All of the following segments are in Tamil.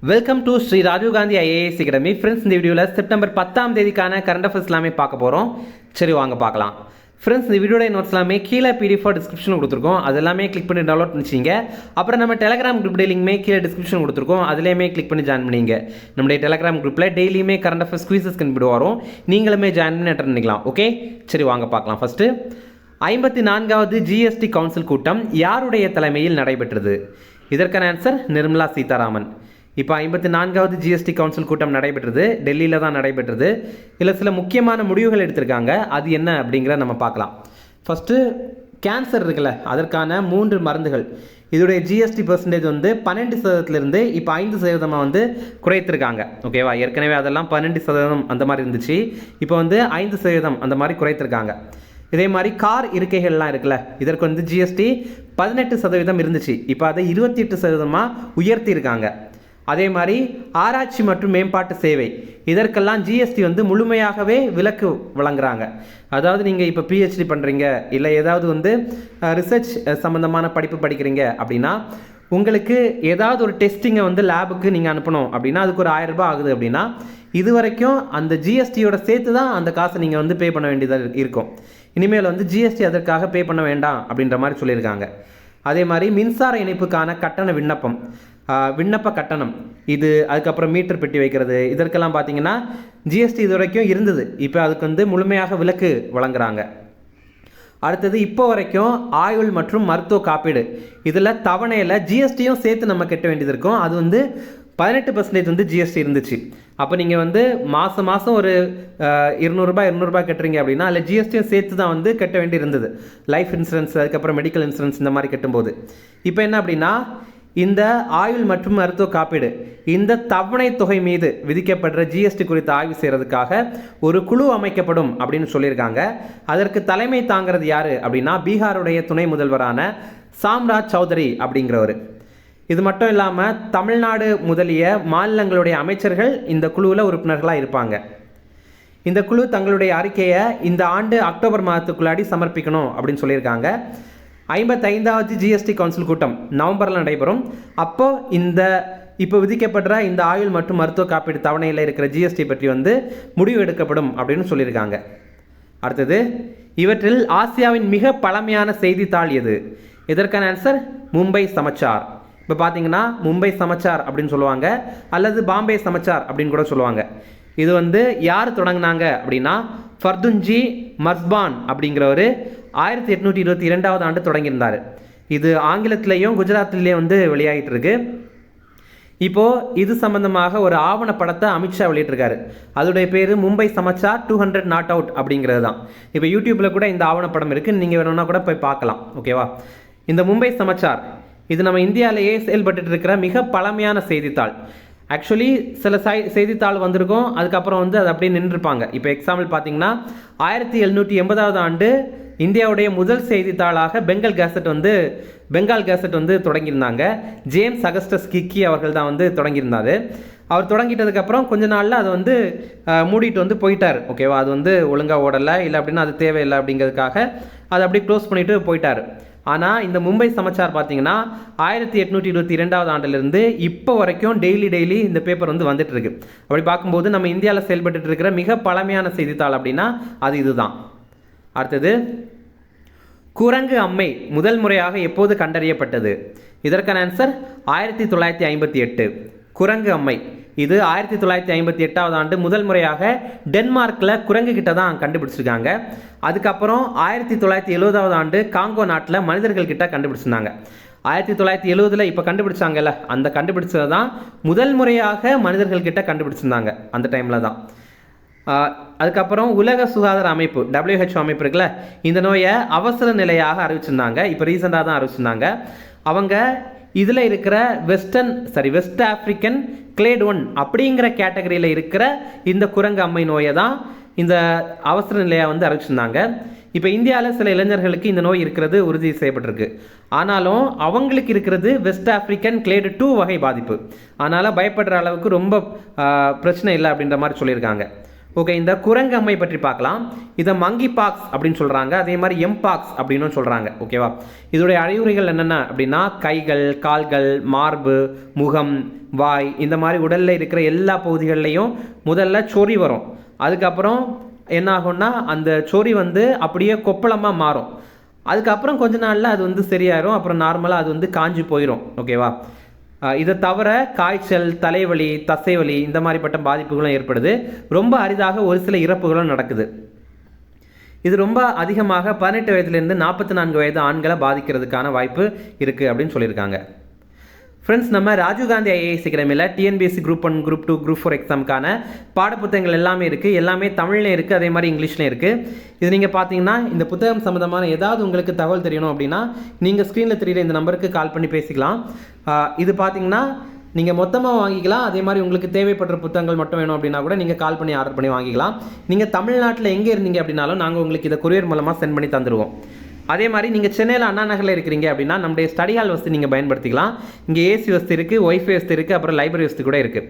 Welcome to Shri Rajiv Gandhi IAS academy. Friends, இந்த வீடியோவில் செப்டம்பர் 10ஆம் தேதிக்கான கரண்ட் அஃபேர்ஸ் எல்லாமே பார்க்க போகிறோம். சரி, வாங்க பார்க்கலாம். ஃப்ரெண்ட்ஸ், இந்த வீடியோட நோட்ஸ் எல்லாமே கீழே பிடிஎஃப் டிஸ்கிரிப்ஷன் கொடுத்துருக்கோம். அது எல்லாமே கிளிக் பண்ணி டவுன்லோட் பண்ணிச்சிங்க. அப்புறம் நம்ம டெலிகிராம் குரூப் லிங்க்மே கீழே டிஸ்கிரிப்ஷன் கொடுத்துருக்கோம். அதுலேயுமே கிளிக் பண்ணி ஜாயின் பண்ணிங்க. நம்முடைய டெலிகிராம் குரூப்பில் டெய்லியுமே கரண்ட் அஃபேர்ஸ் குவிசஸ் கண்டுபிடி வரும். நீங்களுமே ஜாயின் பண்ணி அட்டெண்ட் பண்ணிக்கலாம். ஓகே, சரி வாங்க பார்க்கலாம். ஃபஸ்ட்டு 54வது ஜிஎஸ்டி கவுன்சில் கூட்டம் யாருடைய தலைமையில் நடைபெற்றது? இதற்கான ஆன்சர் நிர்மலா சீதாராமன். இப்போ 54வது ஜிஎஸ்டி கவுன்சில் கூட்டம் நடைபெற்றது, டெல்லியில் தான் நடைபெற்றது. இதில் சில முக்கியமான முடிவுகள் எடுத்திருக்காங்க. அது என்ன அப்படிங்கிறத நம்ம பார்க்கலாம். ஃபஸ்ட்டு, கேன்சர் இருக்குல்ல, அதற்கான 3 மருந்துகள் இதோடைய ஜிஎஸ்டி பர்சன்டேஜ் வந்து 12% இப்போ 5% வந்து குறைத்திருக்காங்க. ஓகேவா? ஏற்கனவே அதெல்லாம் 12% அந்த மாதிரி இருந்துச்சு. இப்போ வந்து 5% அந்த மாதிரி குறைத்திருக்காங்க. இதே மாதிரி கார் இருக்கைகள்லாம் இருக்குல்ல, இதற்கு வந்து ஜிஎஸ்டி 18% இருந்துச்சு. இப்போ அதை 28% உயர்த்தியிருக்காங்க. அதே மாதிரி ஆராய்ச்சி மற்றும் மேம்பாட்டு சேவை இதற்கெல்லாம் ஜிஎஸ்டி வந்து முழுமையாகவே விலக்கு வழங்குறாங்க. அதாவது நீங்கள் இப்போ பிஹெச்டி பண்ணுறீங்க, இல்லை ஏதாவது வந்து ரிசர்ச் சம்மந்தமான படிப்பு படிக்கிறீங்க அப்படின்னா, உங்களுக்கு ஏதாவது ஒரு டெஸ்டிங்கை வந்து லேபுக்கு நீங்கள் அனுப்பணும் அப்படின்னா அதுக்கு ஒரு 1000 ரூபாய் ஆகுது அப்படின்னா, இது வரைக்கும் அந்த ஜிஎஸ்டியோட சேர்த்து தான் அந்த காசை நீங்கள் வந்து பே பண்ண வேண்டியதாக இருக்கும். இனிமேல் வந்து ஜிஎஸ்டி அதற்காக பே பண்ண வேண்டாம் அப்படின்ற மாதிரி சொல்லியிருக்காங்க. அதே மாதிரி மின்சார இணைப்புக்கான கட்டண விண்ணப்ப கட்டணம் இது, அதுக்கப்புறம் மீட்டர் பெட்டி வைக்கிறது, இதற்கெல்லாம் பார்த்தீங்கன்னா ஜிஎஸ்டி இது வரைக்கும் இருந்தது. இப்போ அதுக்கு வந்து முழுமையாக விலக்கு வழங்குறாங்க. அடுத்தது, இப்போ வரைக்கும் ஆயுள் மற்றும் மருத்துவ காப்பீடு இதில் தவணையில் ஜிஎஸ்டியும் சேர்த்து நம்ம கட்ட வேண்டியது இருக்கும். அது வந்து 18% வந்து ஜிஎஸ்டி இருந்துச்சு. அப்போ நீங்கள் வந்து மாதம் ஒரு 200 ரூபாய் கட்டுறீங்க அப்படின்னா அதில் ஜிஎஸ்டியும் சேர்த்து தான் வந்து கட்ட வேண்டி இருந்தது. லைஃப் இன்சூரன்ஸ், அதுக்கப்புறம் மெடிக்கல் இன்சூரன்ஸ் இந்த மாதிரி கட்டும்போது. இப்போ என்ன அப்படின்னா, இந்த ஆயுள் மற்றும் மருத்துவ காப்பீடு இந்த தவணை தொகை மீது விதிக்கப்படுற ஜிஎஸ்டி குறித்து ஆய்வு செய்கிறதுக்காக ஒரு குழு அமைக்கப்படும் அப்படின்னு சொல்லியிருக்காங்க. அதற்கு தலைமை தாங்கிறது யாரு அப்படின்னா, பீகாருடைய துணை முதல்வரான சாம்ராஜ் சௌத்ரி அப்படிங்கிறவர். இது மட்டும் இல்லாமல் தமிழ்நாடு முதலிய மாநிலங்களுடைய அமைச்சர்கள் இந்த குழுவில் உறுப்பினர்களாக இருப்பாங்க. இந்த குழு தங்களுடைய அறிக்கையை இந்த ஆண்டு அக்டோபர் மாதத்துக்குள்ளாடி சமர்ப்பிக்கணும் அப்படின்னு சொல்லியிருக்காங்க. 55வது ஜிஎஸ்டி கவுன்சில் கூட்டம் நவம்பரில் நடைபெறும். அப்போ இப்போ விதிக்கப்படுற இந்த ஆயுள் மற்றும் மருத்துவ காப்பீடு தவணையில் இருக்கிற ஜிஎஸ்டி பற்றி வந்து முடிவு எடுக்கப்படும் அப்படின்னு சொல்லியிருக்காங்க. அடுத்தது, இவற்றில் ஆசியாவின் மிக பழமையான செய்தித்தாள் எது? இதற்கான ஆன்சர் மும்பை சமாச்சார். இப்போ பார்த்தீங்கன்னா மும்பை சமாச்சார் அப்படின்னு சொல்லுவாங்க, அல்லது பாம்பே சமாச்சார் அப்படின்னு கூட சொல்லுவாங்க. இது வந்து யார் தொடங்கினாங்க அப்படின்னா, ஃபர்துன்ஜி மர்ஸ்பான் அப்படிங்கிறவர் 1822 ஆண்டு தொடங்கியிருந்தார். இது ஆங்கிலத்திலையும் குஜராத்திலையும் வந்து வெளியாகிட்டு இருக்கு. இப்போது இது சம்பந்தமாக ஒரு ஆவணப்படத்தை அமித்ஷா வெளியிட்டிருக்காரு. அதோடைய பேர் மும்பை சமாச்சார் 200 நாட் அவுட் அப்படிங்கிறது தான். இப்போ யூடியூப்பில் கூட இந்த ஆவணப்படம் இருக்குது, நீங்கள் வேணும்னா கூட போய் பார்க்கலாம். ஓகேவா? இந்த மும்பை சமாச்சார் இது நம்ம இந்தியாவிலேயே செயல்பட்டு இருக்கிற மிக பழமையான செய்தித்தாள். ஆக்சுவலி சில செய்தித்தாள் வந்திருக்கும், அதுக்கப்புறம் வந்து அது அப்படியே நின்றுருப்பாங்க. இப்போ எக்ஸாம்பிள் பார்த்தீங்கன்னா 1780 ஆண்டு இந்தியாவுடைய முதல் செய்தித்தாளாக பெங்கால் கேசட் வந்து தொடங்கியிருந்தாங்க. ஜேம்ஸ் அகஸ்டஸ் கிக்கி அவர்கள் தான் வந்து தொடங்கியிருந்தார். அவர் தொடங்கிட்டதுக்கப்புறம் கொஞ்ச நாளில் அதை வந்து மூடிட்டு வந்து போயிட்டார். ஓகேவா? அது வந்து ஒழுங்காக ஓடலை, இல்லை அப்படின்னா அது தேவையில்லை அப்படிங்கிறதுக்காக அதை அப்படியே க்ளோஸ் பண்ணிட்டு போயிட்டார். ஆனால் இந்த மும்பை சமாச்சார் பார்த்தீங்கன்னா 1822 ஆண்டிலிருந்து இப்போ வரைக்கும் டெய்லி இந்த பேப்பர் வந்து வந்துட்டு இருக்கு. அப்படி பார்க்கும்போது நம்ம இந்தியாவில் செயல்பட்டு இருக்கிற மிக பழமையான செய்தித்தாள் அப்படின்னா அது இதுதான். அடுத்தது, குரங்கு அம்மை முதல் முறையாக எப்போது கண்டறியப்பட்டது? இதற்கான ஆன்சர் 1958. குரங்கு அம்மை இது 1958 ஆண்டு முதல் முறையாக டென்மார்க்கில் குரங்கு கிட்ட தான் கண்டுபிடிச்சிருக்காங்க. அதுக்கப்புறம் 1970 ஆண்டு காங்கோ நாட்டில் மனிதர்கள் கிட்ட கண்டுபிடிச்சிருந்தாங்க. 1970 இப்போ கண்டுபிடிச்சாங்கல்ல, அந்த கண்டுபிடிச்சது தான் முதல் முறையாக மனிதர்கள் கிட்ட கண்டுபிடிச்சிருந்தாங்க அந்த டைமில் தான். அதுக்கப்புறம் உலக சுகாதார அமைப்பு WHO அமைப்பு இருக்குல்ல, இந்த நோயை அவசர நிலையாக அறிவிச்சிருந்தாங்க. இப்போ ரீசெண்டாக தான் அறிவிச்சிருந்தாங்க. அவங்க இதில் இருக்கிற வெஸ்ட் ஆப்பிரிக்கன் கிளேட் 1 அப்படிங்கிற கேட்டகரியில் இருக்கிற இந்த குரங்கு அம்மை நோயை தான் இந்த அவசர நிலையாக வந்து அறிவிச்சிருந்தாங்க. இப்போ இந்தியாவில் சில இளைஞர்களுக்கு இந்த நோய் இருக்கிறது உறுதி செய்யப்பட்டிருக்கு. ஆனாலும் அவங்களுக்கு இருக்கிறது வெஸ்ட் ஆப்பிரிக்கன் கிளேட் 2 வகை பாதிப்பு. அதனால் பயப்படுற அளவுக்கு ரொம்ப பிரச்சனை இல்லை அப்படின்ற மாதிரி சொல்லியிருக்காங்க. ஓகே, இந்த குரங்கு அம்மை பற்றி பார்க்கலாம். இதை மங்கி பாக்ஸ் அப்படின்னு சொல்கிறாங்க, அதே மாதிரி எம்பாக்ஸ் அப்படின்னு சொல்கிறாங்க. ஓகேவா, இதோடைய அறிகுறிகள் என்னென்ன அப்படின்னா கைகள், கால்கள், மார்பு, முகம், வாய், இந்த மாதிரி உடலில் இருக்கிற எல்லா பகுதிகள்லையும் முதல்ல சொறி வரும். அதுக்கப்புறம் என்ன ஆகும்னா அந்த சொறி வந்து அப்படியே கொப்பளமாக மாறும். அதுக்கப்புறம் கொஞ்ச நாளில் அது வந்து சரியாயிரும். அப்புறம் நார்மலாக அது வந்து காஞ்சி போயிடும். ஓகேவா, இதை தவிர காய்ச்சல், தலைவலி, தசைவலி இந்த மாதிரிப்பட்ட பாதிப்புகளும் ஏற்படுது. ரொம்ப அரிதாக ஒரு சில இறப்புகளும் நடக்குது. இது ரொம்ப அதிகமாக 18 வயதுலேருந்து 44 வயது ஆண்களை பாதிக்கிறதுக்கான வாய்ப்பு இருக்குது அப்படின்னு சொல்லியிருக்காங்க. ஃப்ரெண்ட்ஸ், நம்ம ராஜீவ்காந்தி ஐஏஎஸ் அகாடமியில் டிஎன்பிஎஸ்சி குரூப் 1, குரூப் 2, குரூப் 4 எக்ஸாமுக்கான பாடப்புத்தகங்கள் எல்லாமே இருக்குது. எல்லாமே தமிழ்லையும் இருக்குது, அதே மாதிரி இங்கிலீஷ்லையும் இருக்குது. இது நீங்கள் பார்த்தீங்கன்னா இந்த புத்தகம் சம்மந்தமான ஏதாவது உங்களுக்கு தகவல் தெரியணும் அப்படின்னா நீங்கள் ஸ்க்ரீனில் தெரியுற இந்த நம்பருக்கு கால் பண்ணி பேசிக்கலாம். இது பார்த்தீங்கன்னா நீங்கள் மொத்தமாக வாங்கிக்கலாம். அதே மாதிரி உங்களுக்கு தேவைப்படுற புத்தகங்கள் மட்டும் வேணும் அப்படின்னா கூட நீங்கள் கால் பண்ணி ஆர்டர் பண்ணி வாங்கிக்கலாம். நீங்கள் தமிழ்நாட்டில் எங்கே இருந்தீங்க அப்படின்னாலும் நாங்கள் உங்களுக்கு இதை கொரியர் மூலமாக சென்ட் பண்ணி தந்துடுவோம். அதே மாதிரி நீங்கள் சென்னையில் அண்ணா நகரில் இருக்கிறீங்க அப்படின்னா நம்முடைய ஸ்டடி ஹால் வசதி நீங்கள் பயன்படுத்திக்கலாம். இங்கே ஏசி வசதி இருக்குது, ஒய்ஃபை வசதி இருக்குது, அப்புறம் லைப்ரரி வசதி கூட இருக்குது.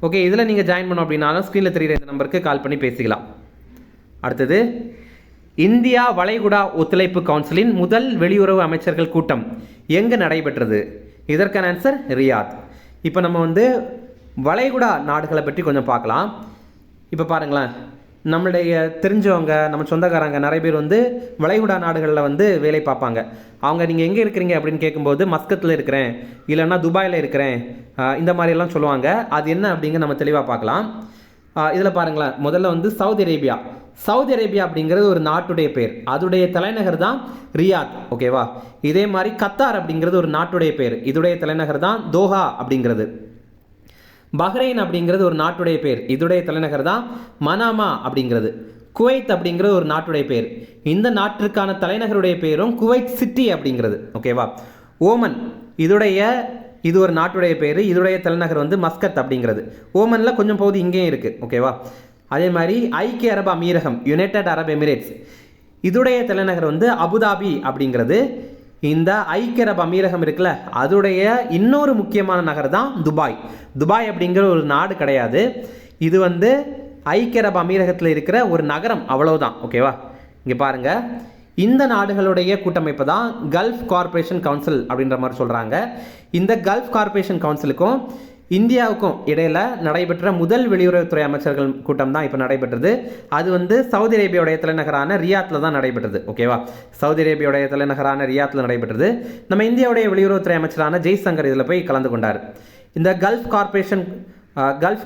ஓகே, இதில் நீங்கள் ஜாயின் பண்ணோம் அப்படின்னாலும் ஸ்க்ரீனில் தெரியுற இந்த நம்பருக்கு கால் பண்ணி பேசிக்கலாம். அடுத்தது, இந்தியா வளைகுடா ஒத்துழைப்பு கவுன்சிலின் முதல் வெளியுறவு அமைச்சர்கள் கூட்டம் எங்கே நடைபெற்றது? இதற்கான ஆன்சர் ரியாத். இப்போ நம்ம வந்து வளைகுடா நாடுகளை பற்றி கொஞ்சம் பார்க்கலாம். இப்போ பாருங்களேன், நம்மளுடைய தெரிஞ்சவங்க, நம்ம சொந்தக்காரங்க நிறைய பேர் வந்து வளைகுடா நாடுகளில் வந்து வேலை பார்ப்பாங்க. அவங்க நீங்கள் எங்கே இருக்கிறீங்க அப்படின்னு கேட்கும்போது மஸ்கத்தில் இருக்கிறேன், இல்லைன்னா துபாயில் இருக்கிறேன், இந்த மாதிரியெல்லாம் சொல்லுவாங்க. அது என்ன அப்படிங்க நம்ம தெளிவாக பார்க்கலாம். இதில் பாருங்களேன், முதல்ல வந்து சவுதி அரேபியா. சவுதி அரேபியா அப்படிங்கிறது ஒரு நாட்டுடைய பேர், அதோடைய தலைநகர் தான் ரியாத். ஓகேவா, இதே மாதிரி கத்தார் அப்படிங்கிறது ஒரு நாட்டுடைய பேர், இதோடைய தலைநகர் தான் தோஹா அப்படிங்கிறது. பஹ்ரைன் அப்படிங்கிறது ஒரு நாட்டுடைய பேர், இதோடைய தலைநகர் தான் மனாமா அப்படிங்கிறது. குவைத் அப்படிங்கிறது ஒரு நாட்டுடைய பேர், இந்த நாட்டிற்கான தலைநகருடைய பேரும் குவைத் சிட்டி அப்படிங்கிறது. ஓகேவா, ஓமன் இது ஒரு நாட்டுடைய பேர், இதோடைய தலைநகர் வந்து மஸ்கத் அப்படிங்கிறது. ஓமனில் கொஞ்சம் பகுதி இங்கேயும் இருக்குது. ஓகேவா, அதே மாதிரி ஐக்கிய அரபு அமீரகம், யுனைடெட் அரப் எமிரேட்ஸ், இதோடைய தலைநகர் வந்து அபுதாபி அப்படிங்கிறது. இந்த ஐக்கிய அரபு அமீரகம் இருக்குல்ல, அதோடைய இன்னொரு முக்கியமான நகர் தான் துபாய். துபாய் அப்படிங்கிற ஒரு நாடு கிடையாது, இது வந்து ஐக்கிய அரபு அமீரகத்தில் இருக்கிற ஒரு நகரம், அவ்வளவுதான். ஓகேவா, இங்கே பாருங்க, இந்த நாடுகளுடைய கூட்டமைப்பு தான் கல்ஃப் கார்ப்பரேஷன் கவுன்சில் அப்படின்ற மாதிரி சொல்கிறாங்க. இந்த கல்ஃப் கார்ப்பரேஷன் கவுன்சிலுக்கும் இந்தியாவுக்கும் இடையில் நடைபெற்ற முதல் வெளியுறவுத்துறை அமைச்சர்கள் கூட்டம் தான் இப்போ நடைபெற்றது. அது வந்து சவுதி அரேபியாவுடைய தலைநகரான ரியாத்தில் தான் நடைபெற்றது. ஓகேவா, சவுதி அரேபியாவுடைய தலைநகரான ரியாத்தில் நடைபெற்றது. நம்ம இந்தியாவுடைய வெளியுறவுத்துறை அமைச்சரான ஜெய்சங்கர் இதில் போய் கலந்து கொண்டார். இந்த கல்ஃப்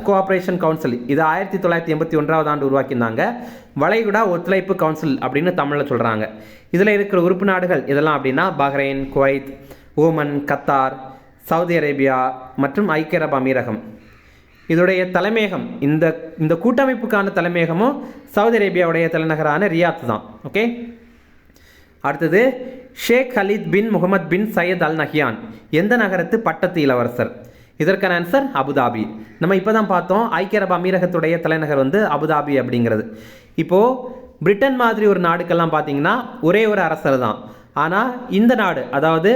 கோஆபரேஷன் கவுன்சில் இது 1981ஆம் ஆண்டு உருவாக்கியிருந்தாங்க. வளைகுடா ஒத்துழைப்பு கவுன்சில் அப்படின்னு தமிழில் சொல்கிறாங்க. இதில் இருக்கிற உறுப்பு நாடுகள் இதெல்லாம் அப்படின்னா Bahrain, Kuwait, Oman, Qatar, Saudi Arabia மற்றும் ஐக்கிய அரபு அமீரகம். இதோடைய தலைமையகம், இந்த கூட்டமைப்புக்கான தலைமையகமும் சவுதி அரேபியாவுடைய தலைநகரான ரியாத் தான். ஓகே, அடுத்தது ஷேக் ஹலீத் பின் முகமது பின் சையத் அல் நஹ்யான் எந்த நகரத்து பட்டத்து இளவரசர்? இதற்கான ஆன்சர் அபுதாபி. நம்ம இப்போ தான் பார்த்தோம், ஐக்கிய அரபு அமீரகத்துடைய தலைநகர் வந்து அபுதாபி அப்படிங்கிறது. இப்போது பிரிட்டன் மாதிரி ஒரு நாடுக்கெல்லாம் பார்த்தீங்கன்னா ஒரே ஒரு அரசர் தான். ஆனால் இந்த நாடு, அதாவது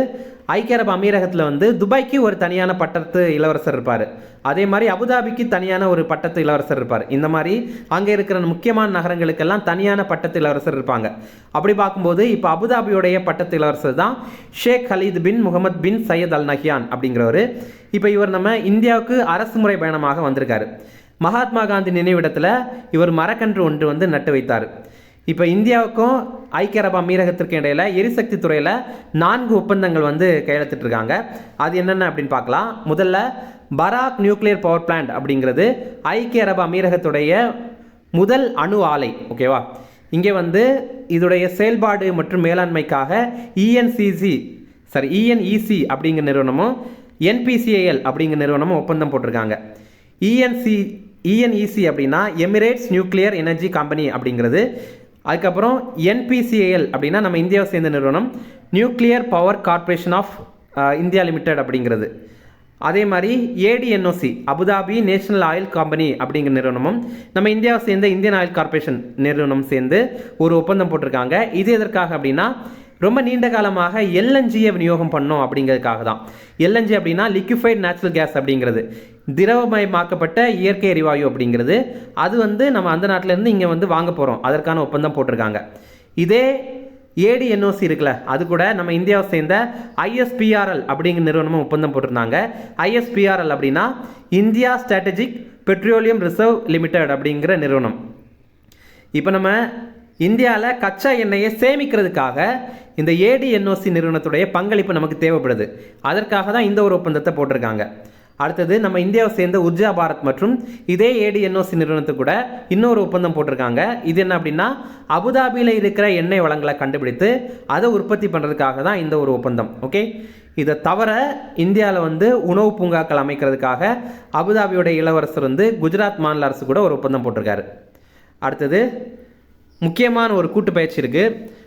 ஐக்கிய அரபு அமீரகத்தில் வந்து துபாய்க்கு ஒரு தனியான பட்டத்து இளவரசர் இருப்பார், அதே மாதிரி அபுதாபிக்கு தனியான ஒரு பட்டத்து இளவரசர் இருப்பார். இந்த மாதிரி அங்கே இருக்கிற முக்கியமான நகரங்களுக்கெல்லாம் தனியான பட்டத்து இளவரசர் இருப்பாங்க. அப்படி பார்க்கும்போது இப்போ அபுதாபியோடைய பட்டத்து இளவரசர் தான் ஷேக் ஹலீத் பின் முகமது பின் சையத் அல் நஹ்யான் அப்படிங்கிறவர். இப்போ இவர் நம்ம இந்தியாவுக்கு அரசு முறை பயணமாக வந்திருக்காரு. மகாத்மா காந்தி நினைவிடத்தில் இவர் மரக்கன்று ஒன்று வந்து நட்டு வைத்தார். இப்போ இந்தியாவுக்கும் ஐக்கிய அரபு அமீரகத்திற்கு இடையில் எரிசக்தி துறையில் 4 ஒப்பந்தங்கள் வந்து கையெழுத்திட்டிருக்காங்க. அது என்னென்ன அப்படின்னு பார்க்கலாம். முதல்ல பராக் நியூக்ளியர் பவர் பிளான்ட் அப்படிங்கிறது ஐக்கிய அரபு அமீரகத்துடைய முதல் அணு ஆலை. ஓகேவா, இங்கே வந்து இதோடைய செயல்பாடு மற்றும் மேலாண்மைக்காக இஎன்இசி அப்படிங்கிற நிறுவனமும் NPCIL அப்படிங்கிற நிறுவனமும் ஒப்பந்தம் போட்டிருக்காங்க. இஎன்இசி அப்படின்னா எமிரேட்ஸ் நியூக்ளியர் எனர்ஜி கம்பெனி அப்படிங்கிறது. அதுக்கப்புறம் NPCIL அப்படின்னா நம்ம இந்தியாவை சேர்ந்த நிறுவனம், nuclear power corporation of India limited அப்படிங்கிறது. அதே மாதிரி ADNOC Abu Dhabi national oil company அப்படிங்கிற நிறுவனமும் நம்ம இந்தியாவை சேர்ந்த இந்தியன் ஆயில் கார்ப்பரேஷன் நிறுவனம் சேர்ந்து ஒரு ஒப்பந்தம் போட்டிருக்காங்க. இது எதற்காக அப்படின்னா ரொம்ப நீண்ட காலமாக LNGயை விநியோகம் பண்ணோம் அப்படிங்கிறதுக்காக தான். LNG அப்படின்னா லிக்விஃபைட் நேச்சுரல் கேஸ் அப்படிங்கிறது. திரவமயமாக்கப்பட்ட இயற்கை எரிவாயு அப்படிங்கிறது அது வந்து நம்ம அந்த நாட்டிலேருந்து இங்கே வந்து வாங்க போகிறோம், அதற்கான ஒப்பந்தம் போட்டிருக்காங்க. இதே ஏடிஎன்ஓசி இருக்குல்ல, அது கூட நம்ம இந்தியாவை சேர்ந்த ஐஎஸ்பிஆர்எல் அப்படிங்கிற நிறுவனமும் ஒப்பந்தம் போட்டிருந்தாங்க. ஐஎஸ்பிஆர்எல் அப்படின்னா India strategic petroleum reserve limited அப்படிங்கிற நிறுவனம். இப்போ நம்ம இந்தியாவில் கச்சா எண்ணெயை சேமிக்கிறதுக்காக இந்த ஏடிஎன்ஓசி நிறுவனத்துடைய பங்களிப்பு நமக்கு தேவைப்படுது. அதற்காக தான் இந்த ஒரு ஒப்பந்தத்தை போட்டிருக்காங்க. அடுத்தது நம்ம இந்தியாவை சேர்ந்த உர்ஜா பாரத் மற்றும் இதே ஏடிஎன்ஓசி நிறுவனத்து கூட இன்னொரு ஒப்பந்தம் போட்டிருக்காங்க. இது என்ன அப்படின்னா அபுதாபியில் இருக்கிற எண்ணெய் வளங்களை கண்டுபிடித்து அதை உற்பத்தி பண்ணுறதுக்காக தான் இந்த ஒரு ஒப்பந்தம். ஓகே, இதை தவிர இந்தியாவில் வந்து உணவு பூங்காக்கள் அமைக்கிறதுக்காக அபுதாபியோட இளவரசர் வந்து குஜராத் மாநில அரசு கூட ஒரு ஒப்பந்தம் போட்டிருக்காரு. அடுத்தது முக்கியமான ஒரு கூட்டு பயிற்சி இருக்குது,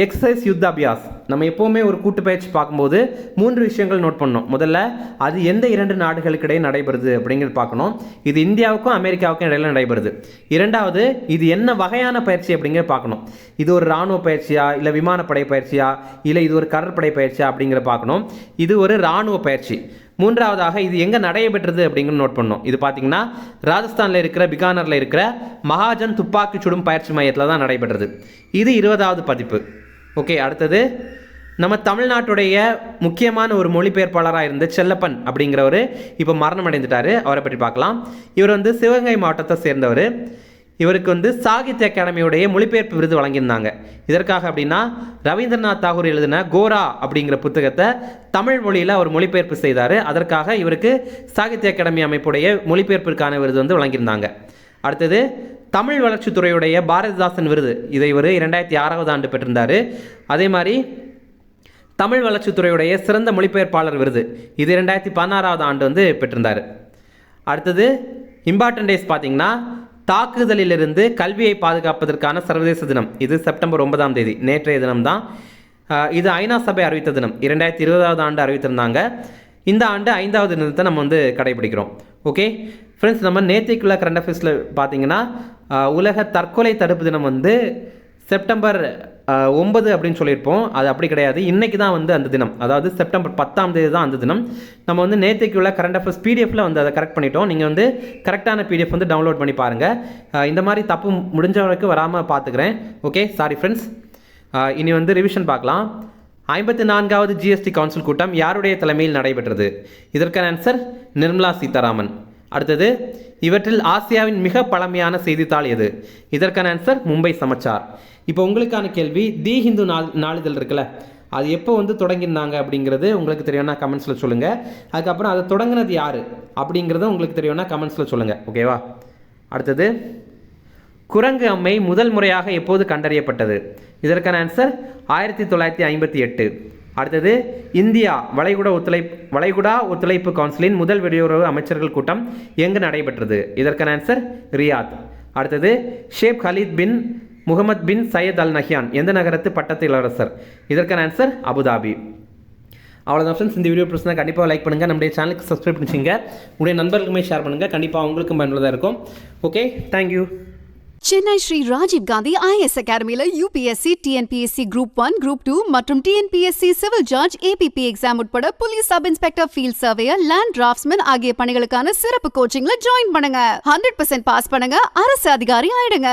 எக்ஸசைஸ் யுத்த அபியாஸ். நம்ம எப்போவுமே ஒரு கூட்டு பயிற்சி பார்க்கும்போது 3 விஷயங்கள் நோட் பண்ணணும். முதல்ல அது எந்த 2 நாடுகளுக்கு இடையே நடைபெறுது அப்படிங்கிறது பார்க்கணும். இது இந்தியாவுக்கும் அமெரிக்காவுக்கும் இடையில நடைபெறுது. இரண்டாவது, இது என்ன வகையான பயிற்சி அப்படிங்கிறத பார்க்கணும். இது ஒரு இராணுவ பயிற்சியா, இல்லை விமானப்படை பயிற்சியா, இல்லை இது ஒரு கடற்படை பயிற்சியா அப்படிங்கிற பார்க்கணும். இது ஒரு இராணுவ பயிற்சி. மூன்றாவதாக இது எங்கே நடைபெற்றது அப்படிங்கிறது நோட் பண்ணணும். இது பார்த்தீங்கன்னா ராஜஸ்தானில் இருக்கிற பிகானரில் இருக்கிற மகாஜன் துப்பாக்கி சுடும் பயிற்சி மையத்தில் தான் நடைபெற்றது. இது 20வது பதிப்பு. ஓகே, அடுத்தது நம்ம தமிழ்நாட்டுடைய முக்கியமான ஒரு மொழிபெயர்ப்பாளராக இருந்த செல்லப்பன் அப்படிங்கிறவர் இப்போ மரணம் அடைந்துட்டார். அவரை பற்றி பார்க்கலாம். இவர் வந்து சிவகங்கை மாவட்டத்தை சேர்ந்தவர். இவருக்கு வந்து சாகித்ய அகாடமியுடைய மொழிபெயர்ப்பு விருது வழங்கியிருந்தாங்க. இதற்காக அப்படின்னா ரவீந்திரநாத் தாகூர் எழுதின கோரா அப்படிங்கிற புத்தகத்தை தமிழ் மொழியில் அவர் மொழிபெயர்ப்பு செய்தார். அதற்காக இவருக்கு சாகித்ய அகாடமி அமைப்புடைய மொழிபெயர்ப்பிற்கான விருது வந்து வழங்கியிருந்தாங்க. அடுத்தது தமிழ் வளர்ச்சித்துறையுடைய பாரதிதாசன் விருது, இதை இவர் 2006வது ஆண்டு பெற்றிருந்தார். அதே மாதிரி தமிழ் வளர்ச்சித்துறையுடைய சிறந்த மொழிபெயர்ப்பாளர் விருது, இது 2016வது ஆண்டு வந்து பெற்றிருந்தார். அடுத்தது இம்பார்ட்டன்ட் டேஸ் பார்த்தீங்கன்னா தாக்குதலிலிருந்து கல்வியை பாதுகாப்பதற்கான சர்வதேச தினம், இது செப்டம்பர் 9ஆம் தேதி, நேற்றைய தினம்தான். இது ஐநா சபை அறிவித்த தினம், 2020வது ஆண்டு அறிவித்திருந்தாங்க. இந்த ஆண்டு 5வது தினத்தை நம்ம வந்து கடைபிடிக்கிறோம். ஓகே ஃப்ரெண்ட்ஸ், நம்ம நேற்றைக்குள்ள கரண்ட் அஃபேர்ஸில் பார்த்தீங்கன்னா உலக தற்கொலை தடுப்பு தினம் வந்து செப்டம்பர் 9 அப்படின்னு சொல்லியிருப்போம். அது அப்படி கிடையாது, இன்றைக்கி தான் வந்து அந்த தினம், அதாவது செப்டம்பர் 10ஆம் தேதி தான் அந்த தினம். நம்ம வந்து நேற்றைக்குள்ள கரண்ட் அஃபேர்ஸ் பிடிஎஃப்பில் வந்து அதை கரெக்ட் பண்ணிட்டோம். நீங்கள் வந்து கரெக்டான பிடிஎஃப் வந்து டவுன்லோட் பண்ணி பாருங்கள். இந்த மாதிரி தப்பு முடிஞ்ச வரைக்கும் வராமல் பார்த்துக்கிறேன். Okay, sorry friends. இனி வந்து ரிவிஷன் பார்க்கலாம். 54வது ஜிஎஸ்டி கவுன்சில் கூட்டம் யாருடைய தலைமையில் நடைபெற்றது? இதற்கான ஆன்சர் நிர்மலா சீதாராமன். அடுத்தது இவற்றில் ஆசியாவின் மிக பழமையான செய்தித்தாள் எது? இதற்கான ஆன்சர் மும்பை சமாச்சார். இப்போ உங்களுக்கான கேள்வி, தி ஹிந்து நாளிதழ் இருக்குல்ல, அது எப்போ வந்து தொடங்கியிருந்தாங்க அப்படிங்கிறது உங்களுக்கு தெரியும்னா கமெண்ட்ஸில் சொல்லுங்கள். அதுக்கப்புறம் அதை தொடங்கினது யார் அப்படிங்கிறத உங்களுக்கு தெரியும்னா கமெண்ட்ஸில் சொல்லுங்கள். ஓகேவா? அடுத்தது குரங்கு அம்மை முதல் முறையாக எப்போது கண்டறியப்பட்டது? இதற்கான ஆன்சர் 1958. அடுத்தது இந்தியா வளைகுடா ஒத்துழைப்பு கவுன்சிலின் முதல் வெளியுறவு அமைச்சர்கள் கூட்டம் எங்கு நடைபெற்றது? இதற்கான ஆன்சர் ரியாத். அடுத்தது ஷேக் ஹலீத் பின் முகமது பின் சையத் அல் நஹ்யான் எந்த நகரத்து பட்டத்து இளவரசர்? இதற்கான ஆன்சர் அபுதாபி. அவ்வளோதான் ஃப்ரெண்ட்ஸ், இந்த வீடியோ பிடிச்சிருந்தா கண்டிப்பாக லைக் பண்ணுங்கள், நம்முடைய சேனலுக்கு சப்ஸ்கிரைப் பண்ணிச்சிங்க, உங்களுடைய நண்பர்களுமே ஷேர் பண்ணுங்கள், கண்டிப்பாக அவங்களுக்கும் பயனுள்ளதாக இருக்கும். Okay, thank you. Chennai Shri Rajiv Gandhi IAS அகாடமியில் UPSC, TNPSC Group 1, Group 2 மற்றும் TNPSC civil judge, APP exam உட்பட police sub inspector, field surveyor, land draughtsman ஆகிய பணிகளுக்கான சிறப்பு கோச்சிங்ல ஜாயின் பண்ணுங்க. 100% பாஸ் பண்ணுங்க, அரசு அதிகாரி ஆயிடுங்க.